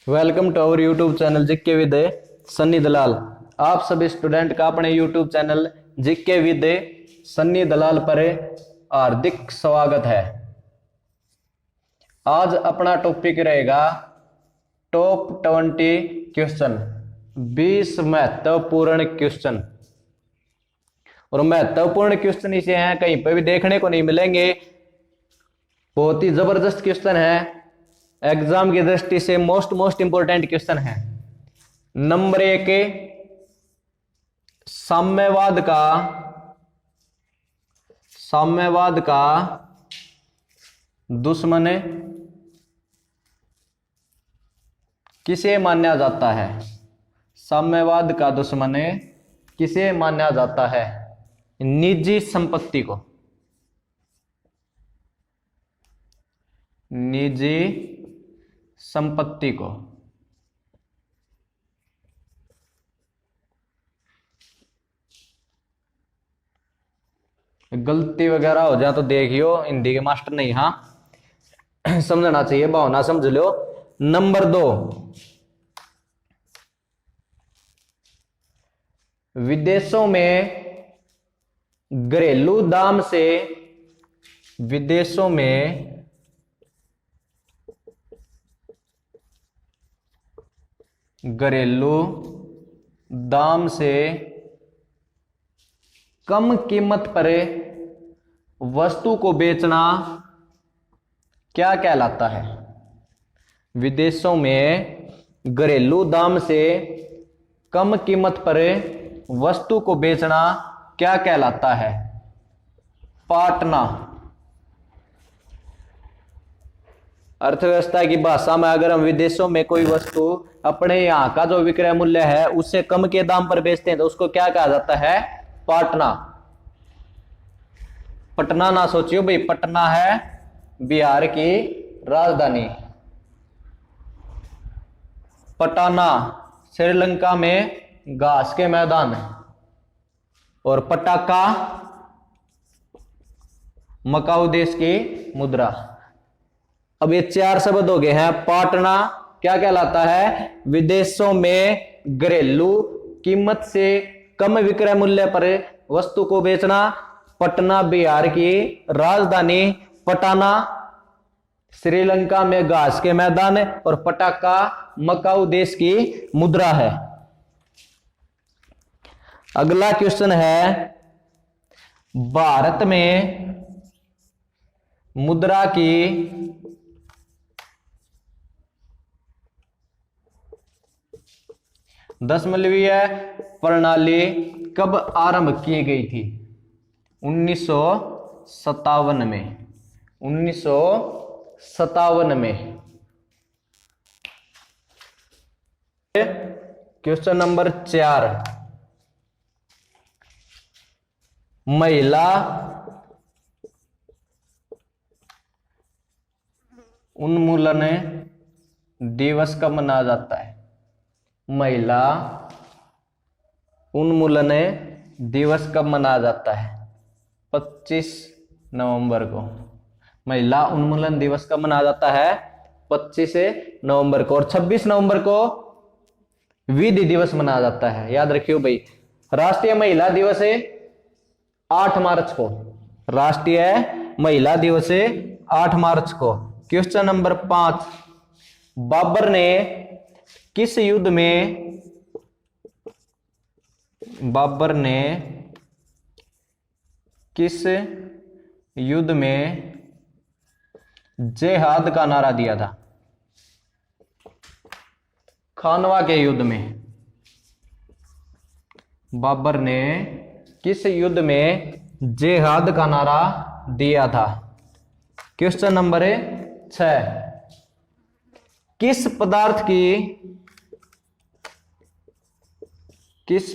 Welcome to our YouTube channel GK with Sunny Dalal. आप सभी student का अपने YouTube channel GK with Sunny Dalal पर हार्दिक स्वागत है। आज अपना टॉपिक रहेगा टॉप 20 क्वेश्चन, 20 महत्वपूर्ण क्वेश्चन। और महत्वपूर्ण क्वेश्चन इसे हैं, कहीं पर भी देखने को नहीं मिलेंगे। बहुत ही जबरदस्त क्वेश्चन है, एग्जाम की दृष्टि से मोस्ट इंपोर्टेंट क्वेश्चन है। नंबर 1, साम्यवाद का दुश्मन किसे माना जाता है? साम्यवाद का दुश्मन किसे माना जाता है? निजी संपत्ति को। निजी संपत्ति को। गलती वगैरह हो जाए तो देखियो, हिंदी के मास्टर नहीं, हाँ समझना चाहिए, भावना समझ लो। नंबर 2, विदेशों में घरेलू दाम से कम कीमत पर वस्तु को बेचना क्या कहलाता है? विदेशों में घरेलू दाम से कम कीमत पर वस्तु को बेचना क्या कहलाता है? पाटना। अर्थव्यवस्था की भाषा में अगर हम विदेशों में कोई वस्तु अपने यहां का जो विक्रय मूल्य है उससे कम के दाम पर बेचते हैं तो उसको क्या कहा जाता है? पाटना। पटना ना सोचियो भाई, पटना है बिहार की राजधानी। पटाना श्रीलंका में घास के मैदान। और पटाका मकाऊ देश की मुद्रा। अब ये 4 शब्द हो गए हैं। पाटना क्या कहलाता है? विदेशों में घरेलू कीमत से कम विक्रय मूल्य पर वस्तु को बेचना। पटना बिहार की राजधानी। पटाना श्रीलंका में घास के मैदान। और पटाका मकाऊ देश की मुद्रा है। अगला क्वेश्चन है, भारत में मुद्रा की दशमलवीय प्रणाली कब आरंभ की गई थी? 1957 में। 1957 में। क्वेश्चन नंबर 4, महिला उन्मूलन दिवस कब मनाया जाता है? महिला उन्मूलन दिवस कब मनाया जाता है? 25 नवंबर को। महिला उन्मूलन दिवस कब मनाया जाता है? 25 नवंबर को। और 26 नवंबर को विधि दिवस मनाया जाता है। याद रखियो भाई, राष्ट्रीय महिला दिवस 8 मार्च को। राष्ट्रीय महिला दिवस 8 मार्च को। क्वेश्चन नंबर 5, बाबर ने किस युद्ध में जिहाद का नारा दिया था? खानवा के युद्ध में। बाबर ने किस युद्ध में जिहाद का नारा दिया था? क्वेश्चन नंबर 6, किस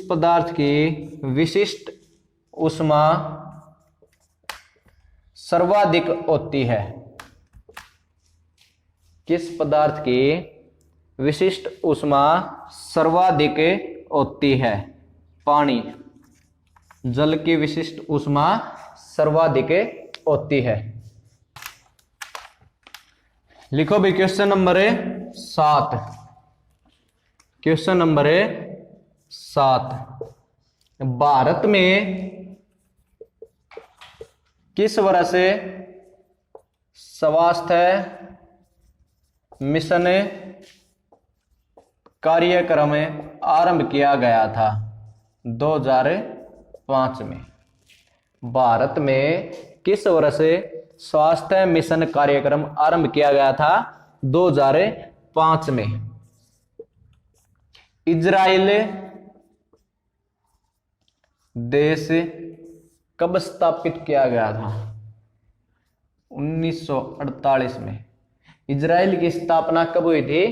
पदार्थ की विशिष्ट ऊष्मा सर्वाधिक होती है? किस पदार्थ की विशिष्ट ऊष्मा सर्वाधिक होती है? पानी। जल की विशिष्ट ऊष्मा सर्वाधिक होती है। लिखो भी question number 7। Question number 7, Bharat में किस वर्ष स्वास्थ्य मिशन कार्यक्रम आरंभ किया गया था? 2005 में। भारत में किस वर्ष स्वास्थ्य मिशन कार्यक्रम आरंभ किया गया था? 2005 में। इजराइल देश कब स्थापित किया गया था? 1948 में। इजराइल की स्थापना कब हुई थी?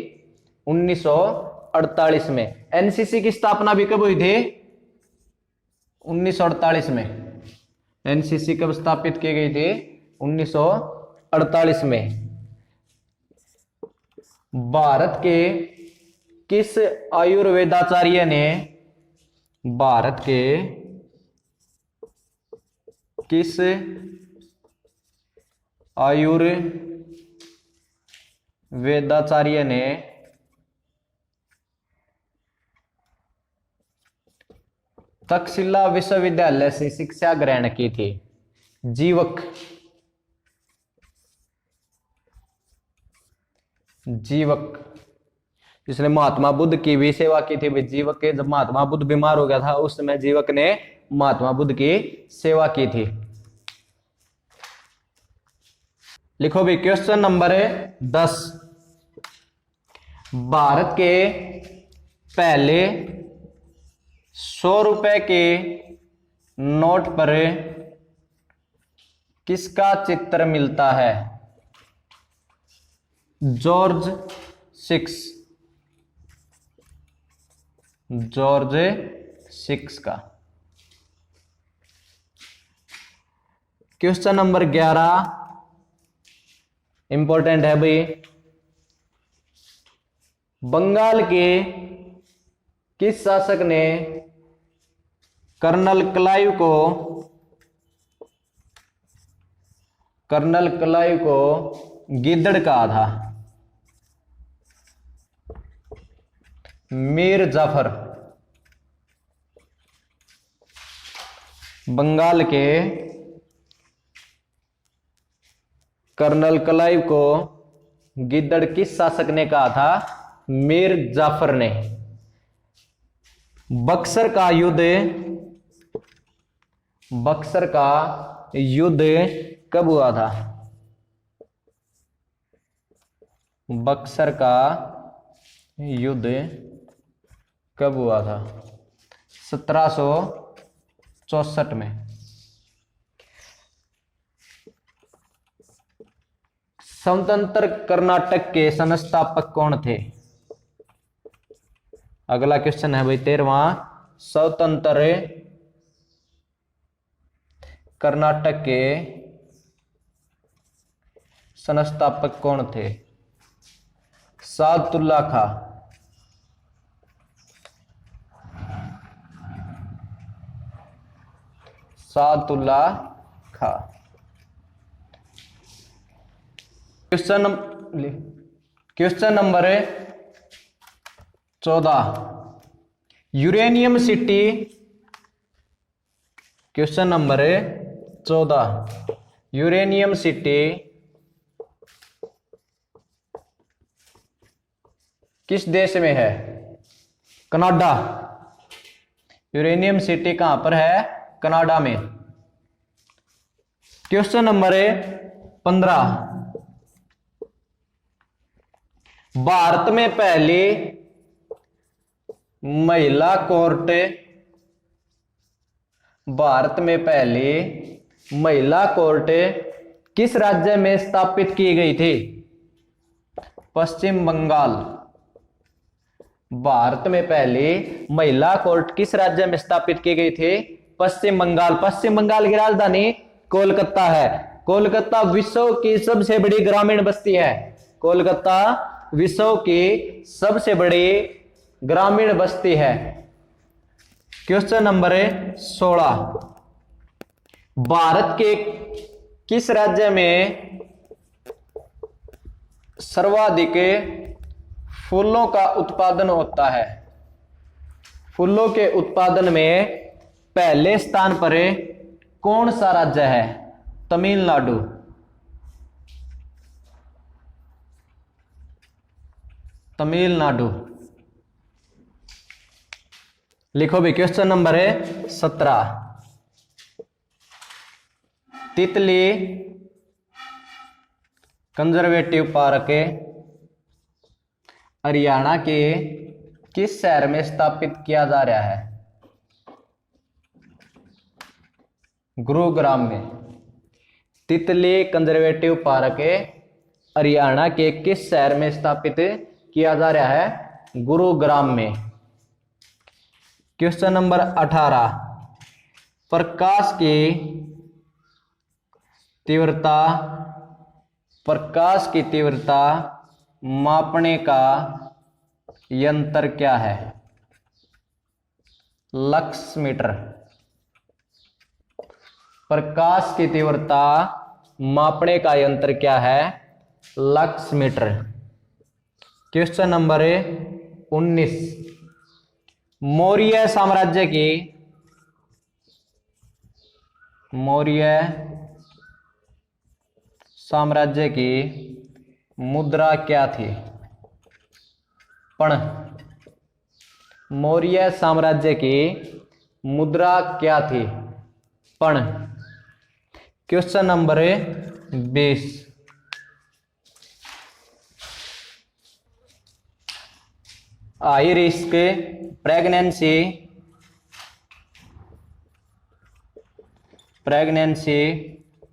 1948 में। एनसीसी की स्थापना भी कब हुई थी? 1948 में। एनसीसी कब स्थापित की गई थी? 1948 में। भारत के किस आयुर्वेदाचार्य ने भारत के किस आयुर्वेदाचार्य ने तक्षशिला विश्वविद्यालय से शिक्षा ग्रहण की थी? जीवक। जीवक जिसने महात्मा बुद्ध की भी सेवा की थी। जीवक के जब महात्मा बुद्ध बीमार हो गया था उस समय जीवक ने महात्मा बुद्ध की सेवा की थी। लिखो भी क्वेश्चन नंबर 10, भारत के पहले 100 रुपए के नोट पर किसका चित्र मिलता है? जॉर्ज 6 का। क्वेश्चन नंबर 11 इंपॉर्टेंट है भाई। बंगाल के किस शासक ने कर्नल क्लाइव को गिद्दड़ कहा था? मीर जाफर। बंगाल के कर्नल क्लाइव को गिद्दड़ किस शासक ने कहा था? मीर जाफर ने। बक्सर का युद्ध कब हुआ था? बक्सर का युद्ध कब हुआ था? 1764 में। स्वतंत्र कर्नाटक के संस्थापक कौन थे? अगला क्वेश्चन है भाई 13वां। स्वतंत्र कर्नाटक के संस्थापक कौन थे? Sadullah Khan. Sadullah Khan. Question number 14, Uranium City. Question number 14, Uranium City किस देश में है? कनाडा। यूरेनियम सिटी कहां पर है? कनाडा में। क्वेश्चन नंबर 15, भारत में पहली महिला कोर्ट किस राज्य में स्थापित की गई थी? पश्चिम बंगाल। भारत में पहली महिला कोर्ट किस राज्य में स्थापित की गई थी? पश्चिम बंगाल। पश्चिम बंगाल की राजधानी कोलकाता है। कोलकाता विश्व की सबसे बड़ी ग्रामीण बस्ती है। कोलकाता विश्व की सबसे बड़ी ग्रामीण बस्ती है। क्वेश्चन नंबर 16, भारत के किस राज्य में सर्वाधिक फूलों का उत्पादन होता है। फूलों के उत्पादन में पहले स्थान पर कौन सा राज्य है? तमिलनाडु। तमिलनाडु। लिखो भी, क्वेश्चन नंबर है 17। तितली कंजर्वेटिव पार्क हरियाणा के किस शहर में स्थापित किया जा रहा है? गुरुग्राम में। तितली कंजर्वेटिव पार्क हरियाणा के किस शहर में स्थापित किया जा रहा है? गुरुग्राम में। Question number 18। प्रकाश की तीव्रता मापने का यंत्र क्या है? Lux meter. प्रकाश की तीव्रता मापने का यंत्र क्या है? Lux meter. Question number 19। Maurya साम्राज्य की मुद्रा क्या थी? पण। मौर्य साम्राज्य की मुद्रा क्या थी? पण। Question number 20। High risk pregnancy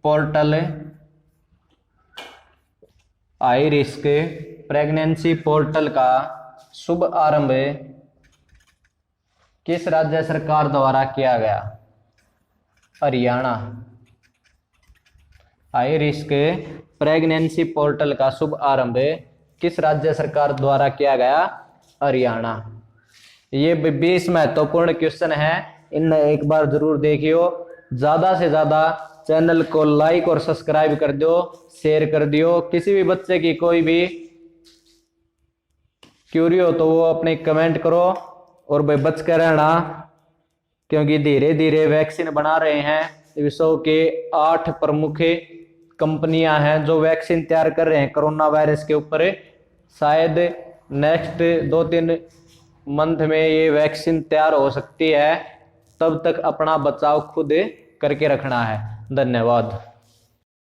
portal high risk pregnancy portal का शुभ आरंभ किस राज्य सरकार द्वारा किया गया? Haryana. High risk pregnancy portal का शुभ आरंभ किस राज्य सरकार द्वारा किया गया? हरियाणा। ये 20 महत्वपूर्ण क्वेश्चन है, इन एक बार जरूर देखियो। ज्यादा से ज्यादा चैनल को लाइक और सब्सक्राइब कर दो, शेयर कर दियो। किसी भी बच्चे की कोई भी क्यूरी हो तो वो अपने कमेंट करो और भाई बच कर रहना, क्योंकि धीरे धीरे वैक्सीन बना रहे हैं। विश्व के 8 प्रमुख कंपनियां हैं जो वैक्सीन तैयार कर रहे हैं कोरोना वायरस के ऊपर। शायद नेक्स्ट 2-3 मंथ में ये वैक्सीन तैयार हो सकती है। तब तक अपना बचाव खुद करके रखना है। धन्यवाद।